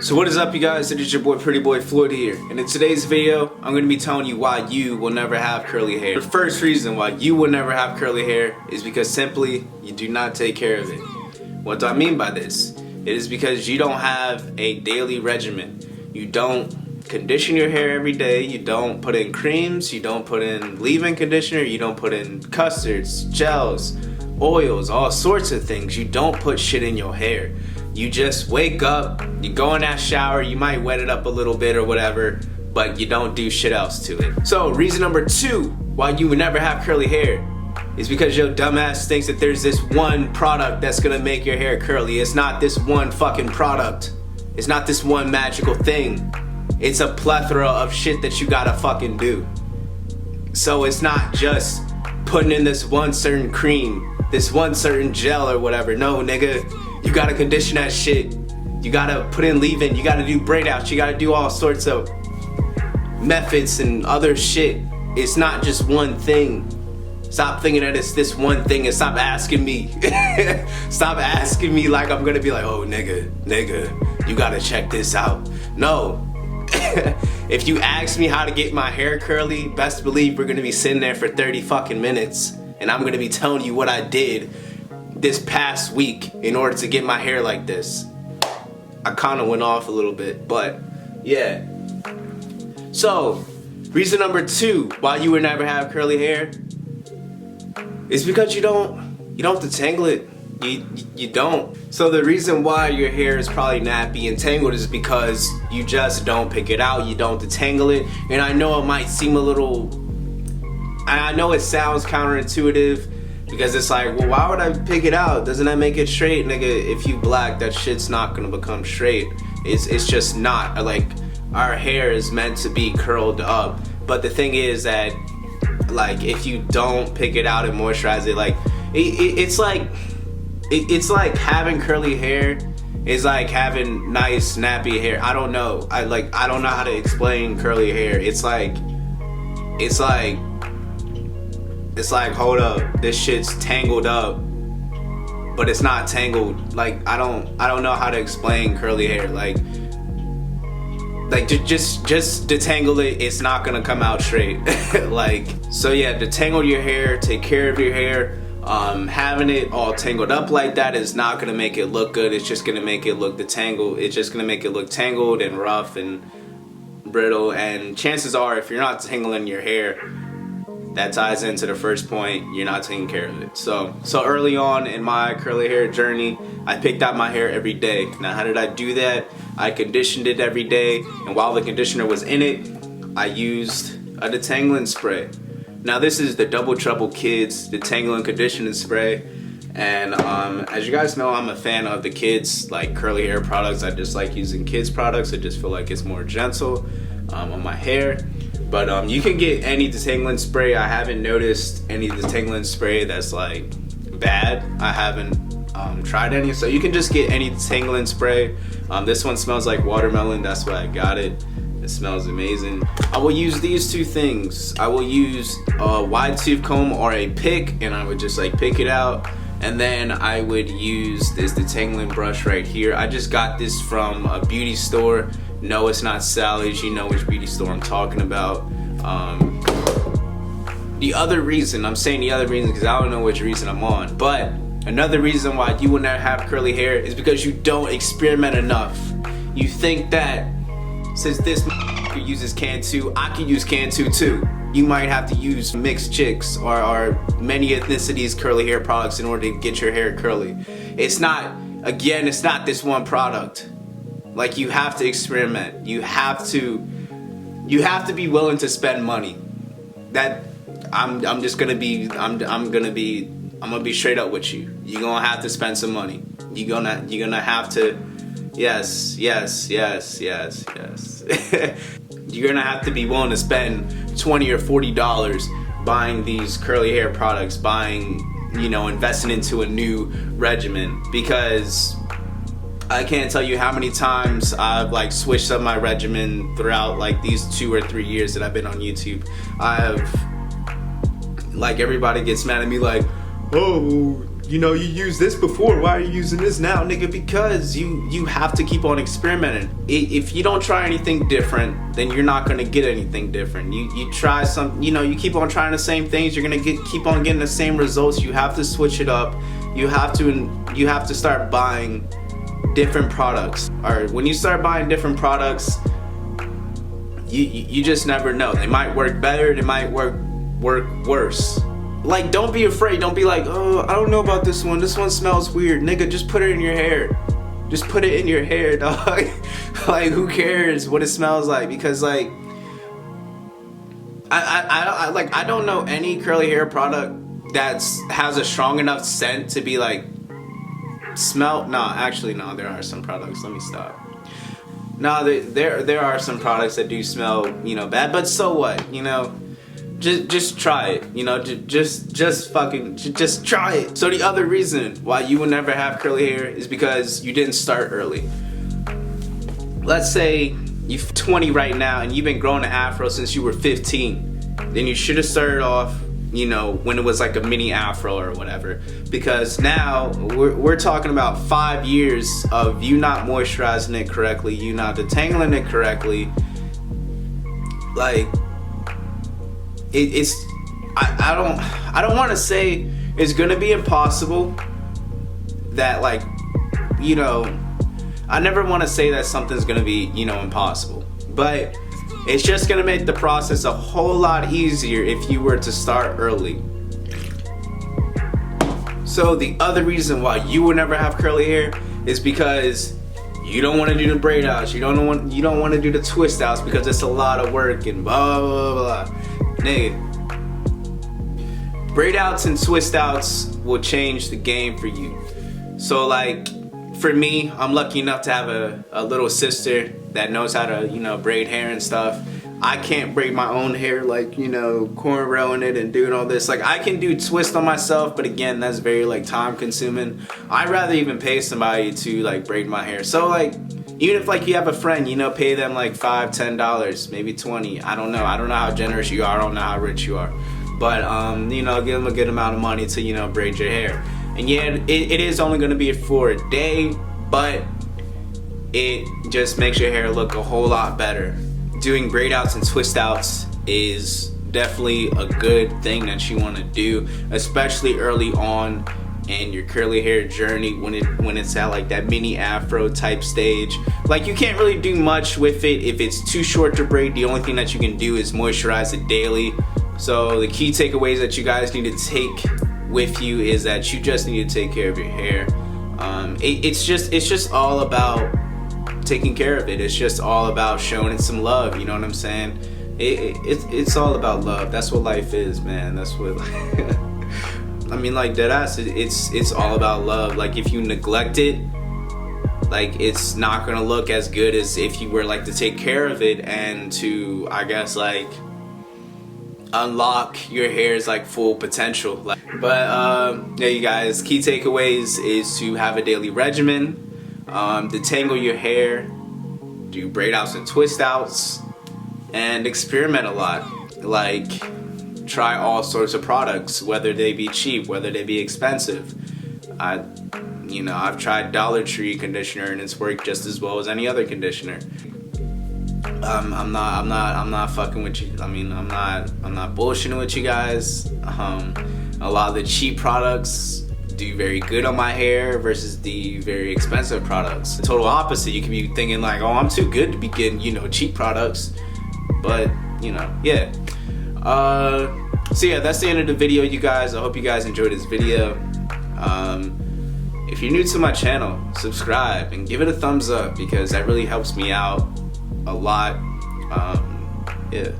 So what is up, you guys? It is your boy PrettyBoyFloyd here, and in today's video I'm going to be telling you why you will never have curly hair. The first reason why you will never have curly hair is because simply you do not take care of it. What do I mean by this? It is because you don't have a daily regimen. You don't condition your hair every day, you don't put in creams, you don't put in leave-in conditioner, you don't put in custards, gels, oils, all sorts of things. You don't put shit in your hair. You just wake up, you go in that shower, you might wet it up a little bit or whatever, but you don't do shit else to it. So reason number 2 why you would never have curly hair is because your dumbass thinks that there's this one product that's gonna make your hair curly. It's not this one fucking product. It's not this one magical thing. It's a plethora of shit that you gotta fucking do. So it's not just putting in this one certain cream, this one certain gel or whatever. No, nigga. You gotta condition that shit. You gotta put in leave-in. You gotta do braid outs. You gotta do all sorts of methods and other shit. It's not just one thing. Stop thinking that it's this one thing and stop asking me. Stop asking me like I'm gonna be like, oh nigga, you gotta check this out. No. If you ask me how to get my hair curly, best believe we're gonna be sitting there for 30 fucking minutes and I'm gonna be telling you what I did this past week in order to get my hair like this. I kind of went off a little bit, but yeah. So, reason number 2 why you would never have curly hair is because you don't detangle it. You don't. So the reason why your hair is probably nappy and tangled is because you just don't pick it out, you don't detangle it. And I know it might seem a little, I know it sounds counterintuitive, because it's like, well, why would I pick it out? Doesn't that make it straight? Nigga, if you black, that shit's not gonna become straight. It's just not. Like, our hair is meant to be curled up. But the thing is that, like, if you don't pick it out and moisturize it, like, it's like having curly hair is like having nice, nappy hair. I don't know. I don't know how to explain curly hair. It's like, hold up, this shit's tangled up, but it's not tangled. Like, I don't know how to explain curly hair. Like just detangle it, it's not gonna come out straight. Like, so yeah, detangle your hair, take care of your hair. Having it all tangled up like that is not gonna make it look good. It's just gonna make it look detangled. It's just gonna make it look tangled and rough and brittle. And chances are, if you're not tangling your hair, that ties into the first point, you're not taking care of it. So early on in my curly hair journey, I picked out my hair every day. Now, how did I do that? I conditioned it every day, and while the conditioner was in it, I used a detangling spray. Now, this is the Double Trouble Kids Detangling Conditioning Spray, and as you guys know, I'm a fan of the kids, like, curly hair products. I just like using kids products. I just feel like it's more gentle on my hair. But you can get any detangling spray. I haven't noticed any detangling spray that's like bad. I haven't tried any, so you can just get any detangling spray. This one smells like watermelon, that's why I got it. It smells amazing. I will use these 2 things. I will use a wide tooth comb or a pick, and I would just like pick it out. And then I would use this detangling brush right here. I just got this from a beauty store. No, it's not Sally's. You know which beauty store I'm talking about. The other reason, I'm saying the other reason because I don't know which reason I'm on, but another reason why you will not have curly hair is because you don't experiment enough. You think that since this uses Cantu, I can use Cantu too. You might have to use mixed chicks or many ethnicities curly hair products in order to get your hair curly. It's not, again, it's not this one product. Like, you have to experiment. You have to be willing to spend money. That I'm gonna be straight up with you. You're gonna have to spend some money. You're gonna have to, yes. You're gonna have to be willing to spend $20 or $40 buying these curly hair products, investing into a new regimen, because I can't tell you how many times I've like switched up my regimen throughout like these 2 or 3 years that I've been on YouTube. Like, everybody gets mad at me like, oh, you know, you used this before, why are you using this now, nigga? Because you have to keep on experimenting. If you don't try anything different, then you're not gonna get anything different. You try some, you know, you keep on trying the same things, you're gonna keep on getting the same results. You have to switch it up. You have to start buying different products. Or when you start buying different products, you just never know. They might work better, they might work worse. Like, don't be afraid. Don't be like, oh, I don't know about this one. This one smells weird. Nigga, just put it in your hair. Just put it in your hair, dog. Like, who cares what it smells like? Because, like, I don't know any curly hair product has a strong enough scent to be like, smell. No, actually, no. There are some products. Let me stop. No, there are some products that do smell, you know, bad. But so what? You know. Just try it, you know, just try it. So the other reason why you will never have curly hair is because you didn't start early. Let's say you're 20 right now and you've been growing an afro since you were 15. Then you should have started off, you know, when it was like a mini afro or whatever. Because now we're talking about 5 years of you not moisturizing it correctly, you not detangling it correctly. Like, I don't want to say it's gonna be impossible, that, like, you know, I never want to say that something's gonna be, you know, impossible, but it's just gonna make the process a whole lot easier if you were to start early. So the other reason why you will never have curly hair is because you don't want to do the braid outs, you don't want to do the twist outs, because it's a lot of work and blah blah blah. Nigga, braid outs and twist outs will change the game for you. So, like, for me, I'm lucky enough to have a little sister that knows how to, you know, braid hair and stuff. I can't braid my own hair, like, you know, cornrowing it and doing all this. Like, I can do twist on myself, but again, that's very, like, time consuming. I'd rather even pay somebody to, like, braid my hair. So, like, even if, like, you have a friend, you know, pay them like $5, $10, maybe $20. I don't know how generous you are. I don't know how rich you are. But, you know, give them a good amount of money to, you know, braid your hair. And yeah, it is only going to be for a day, but it just makes your hair look a whole lot better. Doing braid outs and twist outs is definitely a good thing that you want to do, especially early on in your curly hair journey, when it's at like that mini afro type stage. Like, you can't really do much with it if it's too short to braid. The only thing that you can do is moisturize it daily. So the key takeaways that you guys need to take with you is that you just need to take care of your hair. It's just all about taking care of it. It's just all about showing it some love, you know what I'm saying? It's all about love. That's what life is, man. That's what I mean, like, deadass, it's all about love. Like, if you neglect it, like, it's not gonna look as good as if you were, like, to take care of it and to, I guess, like, unlock your hair's, like, full potential. Like, but yeah, you guys, key takeaways is to have a daily regimen, detangle your hair, do braid outs and twist outs, and experiment a lot. Like, try all sorts of products, whether they be cheap, whether they be expensive. I've tried Dollar Tree conditioner and it's worked just as well as any other conditioner. I'm not fucking with you. I mean, I'm not bullshitting with you guys. A lot of the cheap products do very good on my hair versus the very expensive products. The total opposite. You can be thinking like, oh, I'm too good to be getting, you know, cheap products, but, you know, yeah. So yeah, that's the end of the video, you guys. I hope you guys enjoyed this video. If you're new to my channel, subscribe and give it a thumbs up, because that really helps me out a lot. Yeah.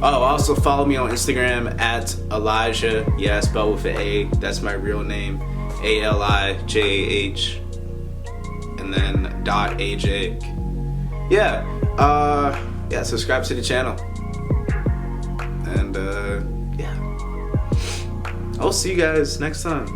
Oh, also follow me on Instagram at Elijah. Yeah, spelled with an A. That's my real name. ALIJAH. And then .AJ. Yeah. Yeah, subscribe to the channel. And yeah. I'll see you guys next time.